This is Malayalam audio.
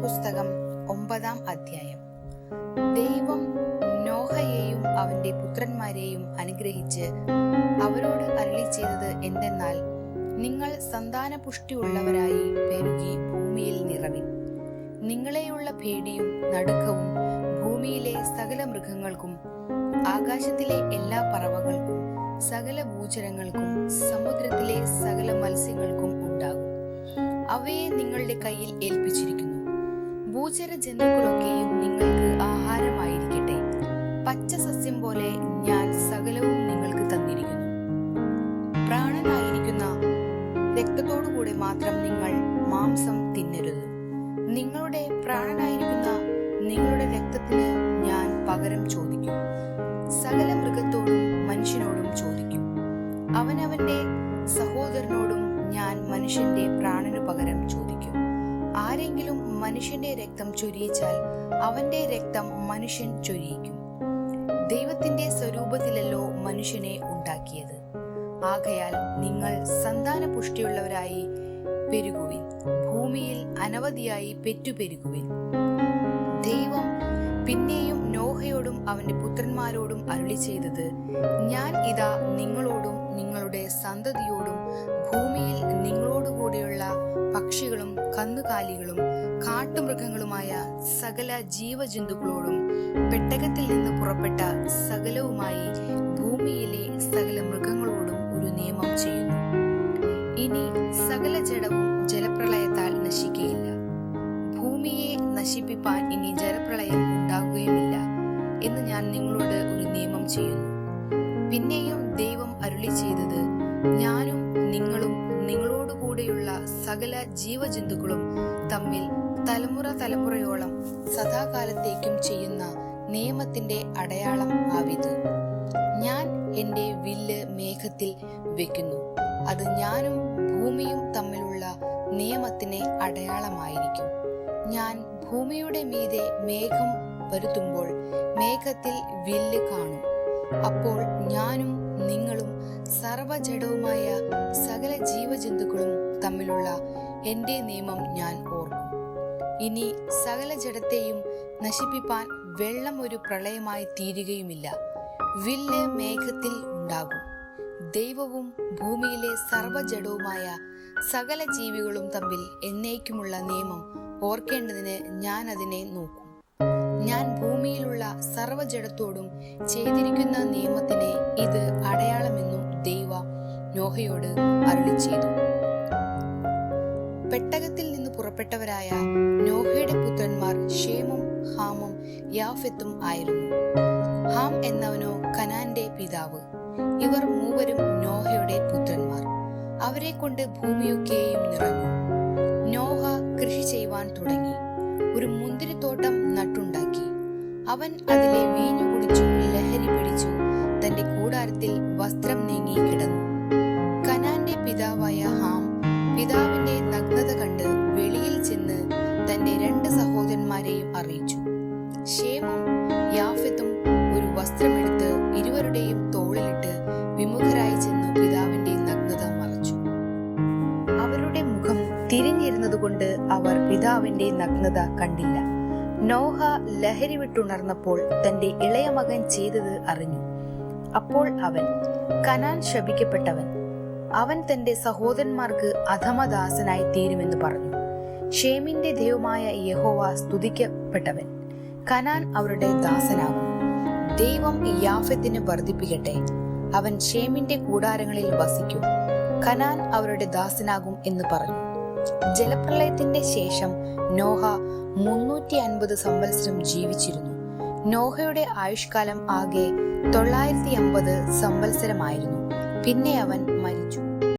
പുസ്തകം 9-ാം അധ്യായം. ദൈവം നോഹയെയും അവന്റെ പുത്രന്മാരെയും അനുഗ്രഹിച്ച് അവരോട് അരുളി ചെയ്തത് എന്തെന്നാൽ, നിങ്ങൾ സന്താനപുഷ്ടിയുള്ളവരായി പെരുകി ഭൂമിയിൽ നിറവിൻ. നിങ്ങളെയുള്ള പേടിയും നടുക്കവും ഭൂമിയിലെ സകല മൃഗങ്ങൾക്കും ആകാശത്തിലെ എല്ലാ പറവകൾക്കും സകല ഭൂചരങ്ങൾക്കും സമുദ്രത്തിലെ സകല മത്സ്യങ്ങൾക്കും ഉണ്ടാകും. അവയെ നിങ്ങളുടെ കയ്യിൽ ഏൽപ്പിച്ചിരിക്കുന്നു. ഭൂചര ജന്തുക്കളൊക്കെയും നിങ്ങൾക്ക് ആഹാരമായിരിക്കട്ടെ. പച്ച സസ്യം പോലെ ഞാൻ സകലവും നിങ്ങൾക്ക് തന്നിരിക്കുന്നു. പ്രാണനായിരിക്കുന്ന രക്തത്തോടുകൂടെ മാത്രം നിങ്ങൾ മാംസം തിന്നരുത്. നിങ്ങളുടെ പ്രാണനായിരിക്കുന്ന നിങ്ങളുടെ രക്തത്തിന് ഞാൻ പകരം ചോദിക്കും. സകല മൃഗത്തോടും മനുഷ്യനോടും ചോദിക്കും. അവനവന്റെ സഹോദരനോടും ഞാൻ മനുഷ്യന്റെ പ്രാണനു പകരം ചോദിക്കും. ആരെങ്കിലും മനുഷ്യന്റെ രക്തം ചൊരിയിച്ചാൽ അവന്റെ രക്തം മനുഷ്യൻ ചൊരിയിക്കും. ദൈവത്തിന്റെ സ്വരൂപത്തിലല്ലോ മനുഷ്യനെ ഉണ്ടാക്കിയത്. ആകയാൽ നിങ്ങൾ സന്താനപുഷ്ടിയുള്ളവരായി പെരുകുവിൻ, ഭൂമിയിൽ അനവധിയായി പെറ്റുപെരുകുവിൻ. ദൈവം പിന്നെയും നോഹയോടും അവന്റെ പുത്രന്മാരോടും അരുളി ചെയ്തത്, ഞാൻ ഇതാ നിങ്ങളോടും നിങ്ങളുടെ സന്തതിയോടും ഭൂമിയിൽ നിങ്ങളോടുകൂടിയുള്ള പക്ഷികളും കന്നുകാലികളും കാട്ടുമൃഗങ്ങളുമായ സകല ജീവജന്തുക്കളോടും പെട്ടകത്തിൽ നിന്ന് പുറപ്പെട്ട സകലവുമായി ഭൂമിയിലെ സകല മൃഗങ്ങളോടും ഒരു നിയമം ചെയ്യുന്നു. ഇനി സകല ജഡവും ജലപ്രളയത്താൽ നശിക്കുകയില്ല. ഭൂമിയെ നശിപ്പിപ്പാൻ ഇനി ജലപ്രളയം ഉണ്ടാകുകയുമില്ല എന്ന് ഞാൻ നിങ്ങളോട് ഒരു നിയമം ചെയ്യുന്നു. പിന്നെയും ദൈവം അരുളി ചെയ്തത്, ഞാനും നിങ്ങളും നിങ്ങളോടുകൂടെയുള്ള സകല ജീവജന്തുക്കളും തമ്മിൽ തലമുറയോളം സദാകാലത്തേക്കും ചെയ്യുന്ന നിയമത്തിന്റെ അടയാളം ആവിത്. ഞാൻ എന്റെ വില്ല് മേഘത്തിൽ വെക്കുന്നു. അത് ഞാനും ഭൂമിയും തമ്മിലുള്ള നിയമത്തിന് അടയാളമായിരിക്കും. ഞാൻ ഭൂമിയുടെ മീതെ മേഘം വരുത്തുമ്പോൾ മേഘത്തിൽ വില്ല് കാണും. അപ്പോൾ ഞാനും നിങ്ങളും സർവ്വജഡവുമായ സകല ജീവജന്തുക്കളും തമ്മിലുള്ള എന്റെ നിയമം ഞാൻ ഓർക്കും. ഇനി സകല ജഡത്തെയും നശിപ്പിപ്പാൻ വെള്ളം ഒരു പ്രളയമായി തീരുകയുമില്ല. വില്ല് മേഘത്തിൽ ഉണ്ടാകും. ദൈവവും ഭൂമിയിലെ സർവ്വജഡവുമായ സകല ജീവികളും തമ്മിൽ എന്നേക്കുമുള്ള നിയമം ഓർക്കേണ്ടതിന് ഞാൻ അതിനെ നോക്കും. ഞാൻ ഭൂമിയിലുള്ള സർവ്വജഡത്തോടും ചെയ്തിരിക്കുന്ന നിയമത്തിന് ഇത് അടയാളമെന്നും ദൈവം നോഹയോട് അരുളി ചെയ്തു. പെട്ടകത്തിൽ നിന്ന് പുറപ്പെട്ടവരായ നോഹയുടെ പുത്രന്മാർ ഷേമും ഹാമും യാഫെത്തും ആയിരുന്നു. ഹാം എന്നവനോ കനാന്റെ പിതാവ്. ഇവർ മൂവരും നോഹയുടെ പുത്രന്മാർ. അവരെ കൊണ്ട് ഭൂമിയൊക്കെയും നിറഞ്ഞു. നോഹ കൃഷി ചെയ്യുവാൻ തുടങ്ങി. ഒരു മുന്തിരിത്തോട്ടം നട്ടുണ്ടാക്കി. അവൻ അതിലെ വീഞ്ഞു കുടിച്ചു ലഹരി പിടിച്ചു തന്റെ കൂടാരത്തിൽ വസ്ത്രം നീങ്ങി കിടന്നു. കനാന്റെ പിതാവായ ഹാം പിതാവിന്റെ നഗ്നത കണ്ട് വെളിയിൽ ചെന്ന് തന്റെ 2 സഹോദരന്മാരെയും അറിയിച്ചു. ഷേമും യാഫെത്തും ഒരു വസ്ത്രമെടുത്ത് ഇരുവരുടെയും തോളിലിട്ട് വിമുഖരായി ചെന്നു പിതാവിന്റെ നഗ്നത മറച്ചു. അവരുടെ മുഖം തിരിഞ്ഞിരുന്നതുകൊണ്ട് അവർ പിതാവിന്റെ നഗ്നത കണ്ടില്ല. നോഹ ലഹരി വിട്ടുണർന്നപ്പോൾ തന്റെ ഇളയ മകൻ ചെയ്തത് അറിഞ്ഞു. അപ്പോൾ അവൻ, കനാൻ ശപിക്കപ്പെട്ടവൻ, അവൻ തന്റെ സഹോദരന്മാർക്ക് അധമദാസനായി തീരുമെന്ന് പറഞ്ഞു. ഷേമിന്റെ ദൈവമായ യഹോവ സ്തുതിക്കപ്പെട്ടവൻ, കനാൻ അവരുടെ ദാസനാകും. ദൈവം യാഫെത്തിനെ വർദ്ധിപ്പിക്കട്ടെ. അവൻ ഷേമിന്റെ കൂടാരങ്ങളിൽ വസിക്കും. കനാൻ അവരുടെ ദാസനാകും എന്ന് പറഞ്ഞു. ജലപ്രളയത്തിന്റെ ശേഷം നോഹ 350 സംവത്സരം ജീവിച്ചിരുന്നു. നോഹയുടെ ആയുഷ്കാലം ആകെ 950 സംവത്സരമായിരുന്നു. പിന്നെ അവൻ മരിച്ചു.